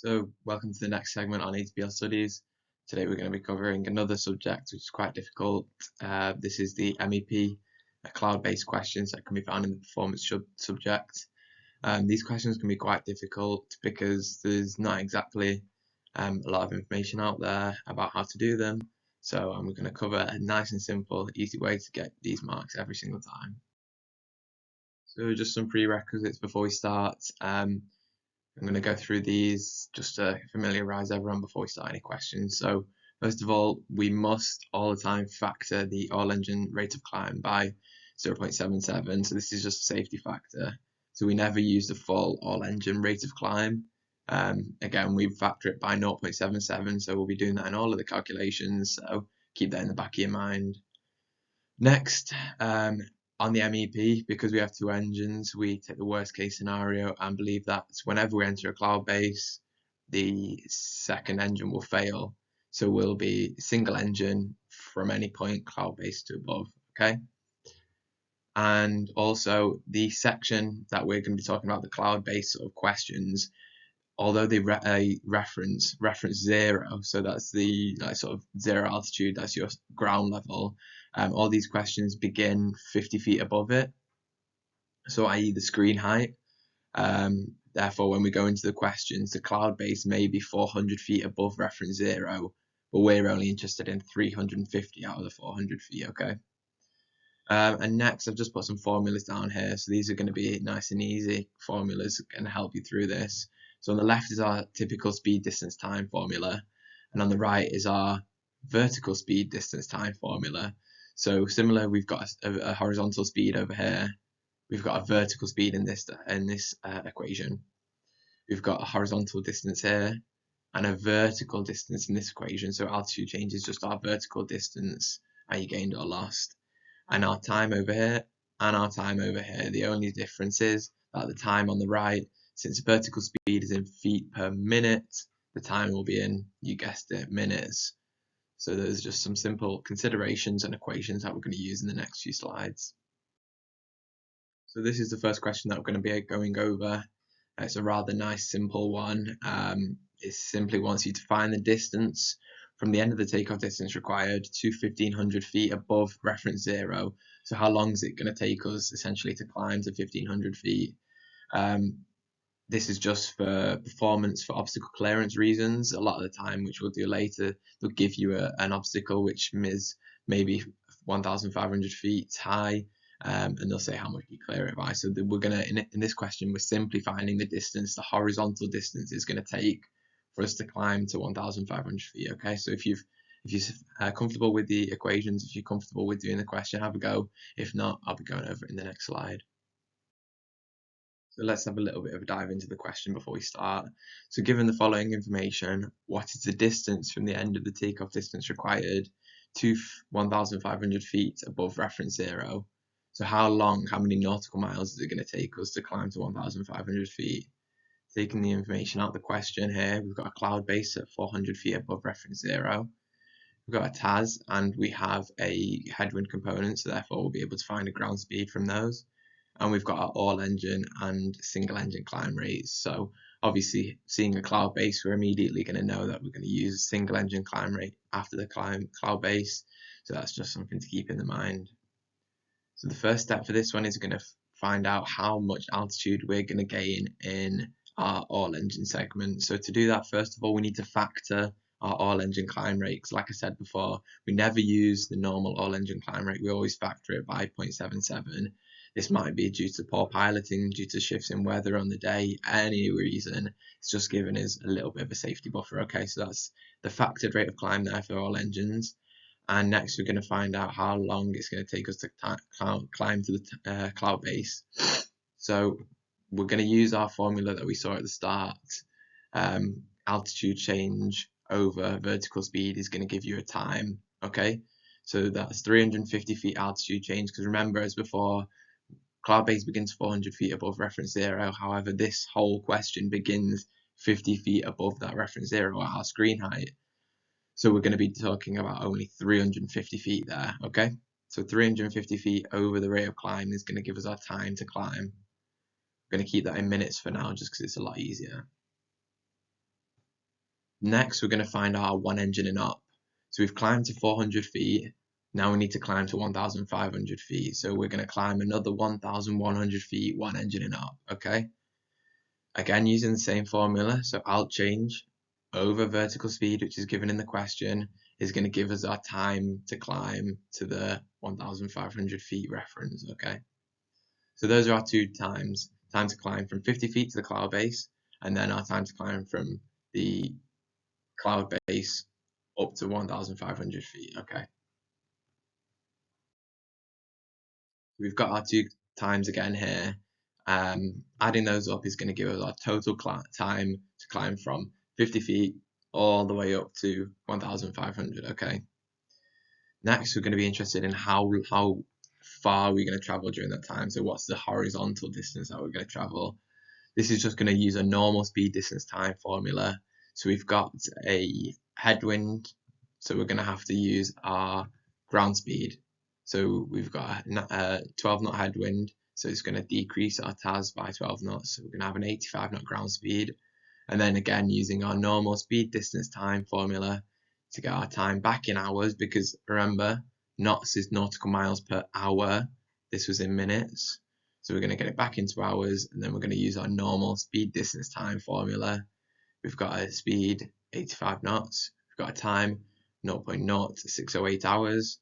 So, welcome to the next segment on Atpl studies. Today we're going to be covering another subject which is quite difficult. This is the MEP, cloud-based questions that can be found in the performance subject. These questions can be quite difficult because there's not exactly a lot of information out there about how to do them. So I'm going to cover a nice and simple, easy way to get these marks every single time. So just some prerequisites before we start. I'm going to go through these just to familiarize everyone before we start any questions. So first of all, we must all the time factor the all engine rate of climb by 0.77. So this is just a safety factor. So we never use the full all engine rate of climb. Again, we factor it by 0.77. So we'll be doing that in all of the calculations. So keep that in the back of your mind. Next, on the MEP, because we have two engines, we take the worst case scenario and believe that whenever we enter a cloud base, the second engine will fail. So we'll be single engine from any point cloud base to above, okay? And also the section that we're going to be talking about, the cloud base sort of questions, although they reference 0, so that's the sort of 0 altitude, that's your ground level. All these questions begin 50 feet above it, so i.e. the screen height. Therefore, when we go into the questions, the cloud base may be 400 feet above reference 0, but we're only interested in 350 out of the 400 feet, okay? And next, I've just put some formulas down here. So these are going to be nice and easy formulas and help you through this. So on the left is our typical speed, distance, time formula. And on the right is our vertical speed, distance, time formula. So similar, we've got a horizontal speed over here. We've got a vertical speed in this equation. We've got a horizontal distance here and a vertical distance in this equation. So altitude change is just our vertical distance, i.e. gained or lost. And our time over here and our time over here. The only difference is that the time on the right, since vertical speed is in feet per minute, the time will be in, you guessed it, minutes. So there's just some simple considerations and equations that we're going to use in the next few slides. So this is the first question that we're going to be going over. It's a rather nice, simple one. It simply wants you to find the distance from the end of the takeoff distance required to 1,500 feet above reference 0. So how long is it going to take us essentially to climb to 1,500 feet? This is just for performance, for obstacle clearance reasons. A lot of the time, which we'll do later, they'll give you an obstacle which is maybe 1,500 feet high, and they'll say how much you clear it by. So we're going to, in this question, we're simply finding the distance, the horizontal distance is going to take for us to climb to 1,500 feet. Okay, so if you're comfortable with the equations, if you're comfortable with doing the question, have a go. If not, I'll be going over it in the next slide. So let's have a little bit of a dive into the question before we start. So given the following information, what is the distance from the end of the takeoff distance required to 1,500 feet above reference 0? So how many nautical miles is it going to take us to climb to 1,500 feet? Taking the information out of the question here, we've got a cloud base at 400 feet above reference 0. We've got a TAS and we have a headwind component, so therefore we'll be able to find a ground speed from those. And we've got our all engine and single engine climb rates. So obviously seeing a cloud base, we're immediately going to know that we're going to use single engine climb rate after the cloud base. So that's just something to keep in the mind. So the first step for this one is going to find out how much altitude we're going to gain in our all engine segment. So to do that, first of all, we need to factor our all engine climb rate, because like I said before, we never use the normal all engine climb rate. We always factor it by 0.77. This might be due to poor piloting, due to shifts in weather on the day, any reason. It's just giving us a little bit of a safety buffer. Okay, so that's the factored rate of climb there for all engines. And next we're going to find out how long it's going to take us to climb to the cloud base. So we're going to use our formula that we saw at the start. Altitude change over vertical speed is going to give you a time. Okay, so that's 350 feet altitude change, because remember, as before, cloud base begins 400 feet above reference 0. However, this whole question begins 50 feet above that reference 0 at our screen height. So we're going to be talking about only 350 feet there, okay? So 350 feet over the rate of climb is going to give us our time to climb. I'm going to keep that in minutes for now just because it's a lot easier. Next, we're going to find our one engine and up. So we've climbed to 400 feet. Now we need to climb to 1,500 feet. So we're going to climb another 1,100 feet, one engine and up, okay? Again, using the same formula, so alt change over vertical speed, which is given in the question, is going to give us our time to climb to the 1,500 feet reference, okay? So those are our two times. Time to climb from 50 feet to the cloud base, and then our time to climb from the cloud base up to 1,500 feet, okay? We've got our two times again here. Adding those up is going to give us our total time to climb from 50 feet all the way up to 1,500, okay? Next, we're going to be interested in how far we're going to travel during that time. So what's the horizontal distance that we're going to travel? This is just going to use a normal speed distance time formula. So we've got a headwind, so we're going to have to use our ground speed. So we've got a 12 knot headwind, so it's going to decrease our TAS by 12 knots. So we're going to have an 85 knot ground speed. And then again, using our normal speed distance time formula to get our time back in hours, because remember, knots is nautical miles per hour. This was in minutes. So we're going to get it back into hours, and then we're going to use our normal speed distance time formula. We've got a speed 85 knots. We've got a time 0.0608 hours,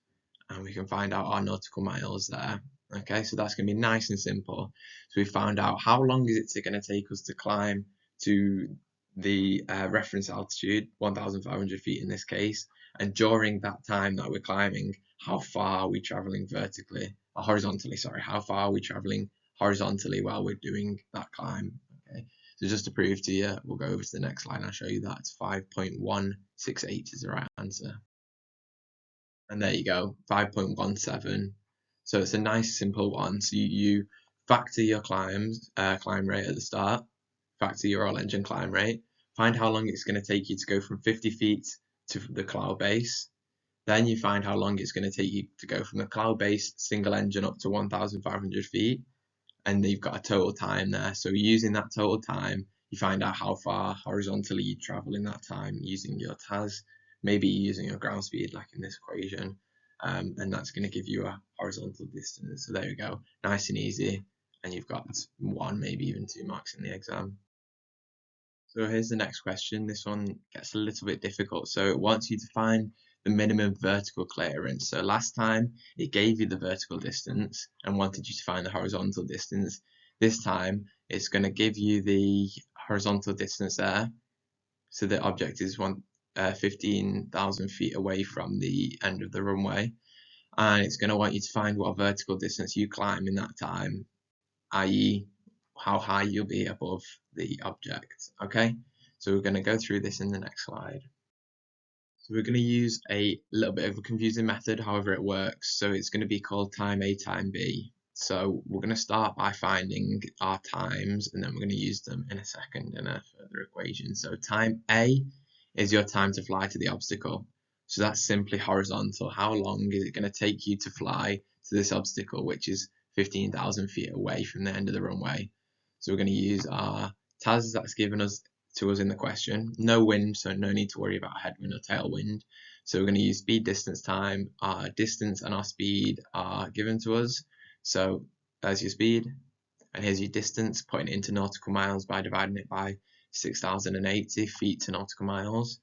and we can find out our nautical miles there. Okay, so that's going to be nice and simple. So we found out how long is it going to take us to climb to the reference altitude, 1,500 feet in this case, and during that time that we're climbing, how far are we traveling vertically, or horizontally, sorry, how far are we traveling horizontally while we're doing that climb, okay? So just to prove to you, we'll go over to the next slide and I'll show you that. It's 5.168 is the right answer. And there you go, 5.17. So it's a nice simple one. So you factor your climb rate at the start, factor your all engine climb rate, find how long it's going to take you to go from 50 feet to the cloud base. Then you find how long it's going to take you to go from the cloud base single engine up to 1,500 feet. And you've got a total time there. So using that total time, you find out how far horizontally you travel in that time using your TAS, maybe using your ground speed like in this equation, and that's going to give you a horizontal distance. So there we go, nice and easy, and you've got 1, maybe even 2 marks in the exam. So here's the next question. This one gets a little bit difficult. So it wants you to find the minimum vertical clearance. So last time it gave you the vertical distance and wanted you to find the horizontal distance. This time it's going to give you the horizontal distance there. So the object is 15,000 feet away from the end of the runway. And it's going to want you to find what vertical distance you climb in that time, i.e. how high you'll be above the object, okay? So we're going to go through this in the next slide. So we're going to use a little bit of a confusing method, however it works. So it's going to be called time A, time B. So we're going to start by finding our times, and then we're going to use them in a second in a further equation. So time A is your time to fly to the obstacle. So that's simply horizontal. How long is it going to take you to fly to this obstacle, which is 15,000 feet away from the end of the runway? So we're going to use our TAS that's given to us in the question. No wind, so no need to worry about headwind or tailwind. So we're going to use speed distance time. Our distance and our speed are given to us. So there's your speed, and here's your distance, putting it into nautical miles by dividing it by 6,080 feet to nautical miles.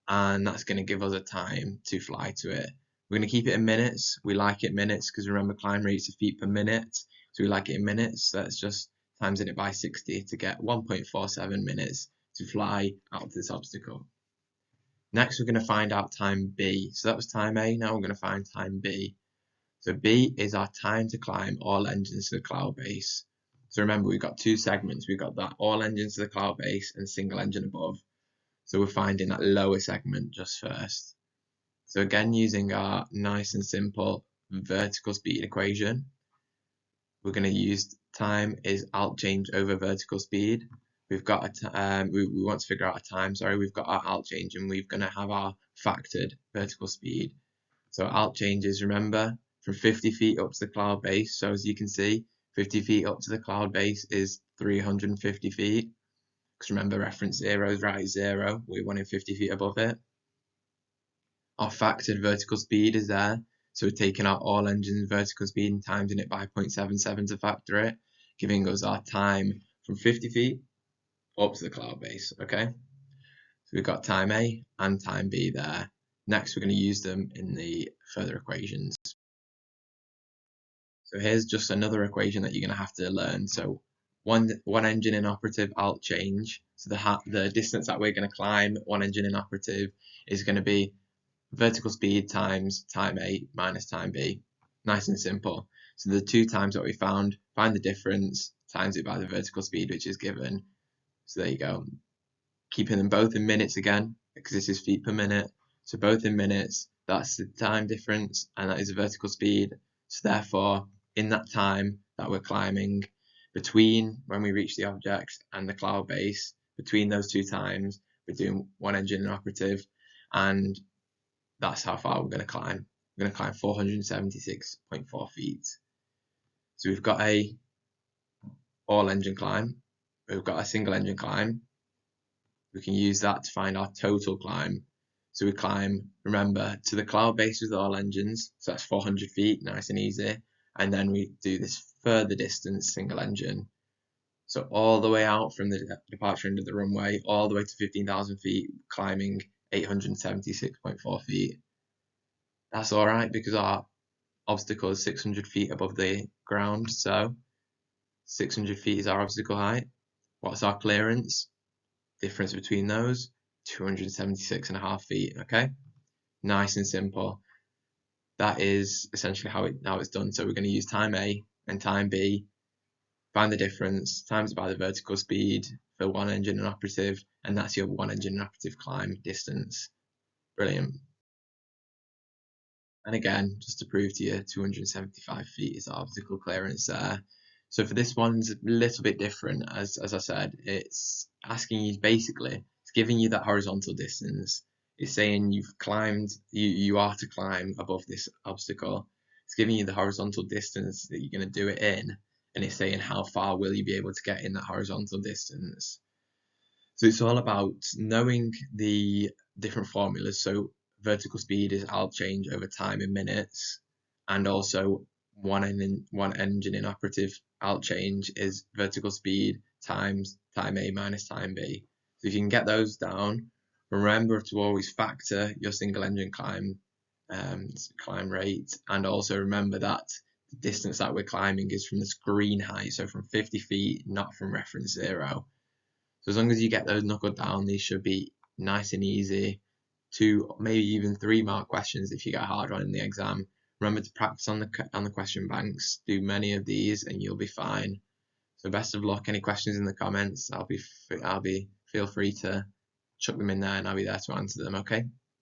And that's going to give us a time to fly to it. We're going to keep it in minutes. We like it minutes because remember, climb rates are feet per minute. So we like it in minutes. So that's just timesing it by 60 to get 1.47 minutes to fly out to this obstacle. Next, we're going to find out time B. So that was time A. Now we're going to find time B. So B is our time to climb all engines to the cloud base. So remember, we've got two segments. We've got that all engines to the cloud base and single engine above. So we're finding that lower segment just first. So again, using our nice and simple vertical speed equation, we're going to use time is alt change over vertical speed. We've got we want to figure out a time, sorry, we've got our alt change, and we're going to have our factored vertical speed. So alt changes, remember, from 50 feet up to the cloud base. So as you can see, 50 feet up to the cloud base is 350 feet. because remember reference 0 is right at 0, we're wanting 50 feet above it. Our factored vertical speed is there, so we're taking out all engines' vertical speed and timesing it by 0.77 to factor it, giving us our time from 50 feet up to the cloud base, okay? So we've got time A and time B there. Next, we're going to use them in the further equations. So here's just another equation that you're going to have to learn. So one engine in operative alt change. So the distance that we're going to climb, one engine in operative, is going to be vertical speed times time A minus time B. Nice and simple. So the two times that we found, find the difference, times it by the vertical speed which is given. So there you go. Keeping them both in minutes again, because this is feet per minute. So both in minutes, that's the time difference, and that is the vertical speed. So therefore, in that time that we're climbing, between when we reach the object and the cloud base, between those two times, we're doing one engine in operative, and that's how far we're going to climb. We're going to climb 476.4 feet. So we've got a all engine climb, we've got a single engine climb. We can use that to find our total climb. So we climb, remember, to the cloud base with all engines, so that's 400 feet, nice and easy. And then we do this further distance, single engine. So all the way out from the departure end of the runway, all the way to 15,000 feet, climbing 876.4 feet. That's all right because our obstacle is 600 feet above the ground, so 600 feet is our obstacle height. What's our clearance? Difference between those, 276.5 feet, okay? Nice and simple. That is essentially how it's done. So we're going to use time A and time B, find the difference, times it by the vertical speed for one engine and operative, and that's your one engine and operative climb distance. Brilliant. And again, just to prove to you, 275 feet is our obstacle clearance there. So for this one's a little bit different, as I said, it's asking you basically, it's giving you that horizontal distance. It's saying you've climbed, you are to climb above this obstacle. It's giving you the horizontal distance that you're going to do it in, and it's saying how far will you be able to get in that horizontal distance. So it's all about knowing the different formulas. So vertical speed is alt change over time in minutes, and also one engine in operative alt change is vertical speed times time A minus time B. So if you can get those down, remember to always factor your single engine climb rate, and also remember that the distance that we're climbing is from the screen height, so from 50 feet, not from reference 0. So as long as you get those knuckled down, these should be nice and easy. 2, maybe even 3 mark questions if you get a hard one in the exam. Remember to practice on the question banks. Do many of these, and you'll be fine. So best of luck. Any questions in the comments? Feel free to chuck them in there, and I'll be there to answer them. Okay.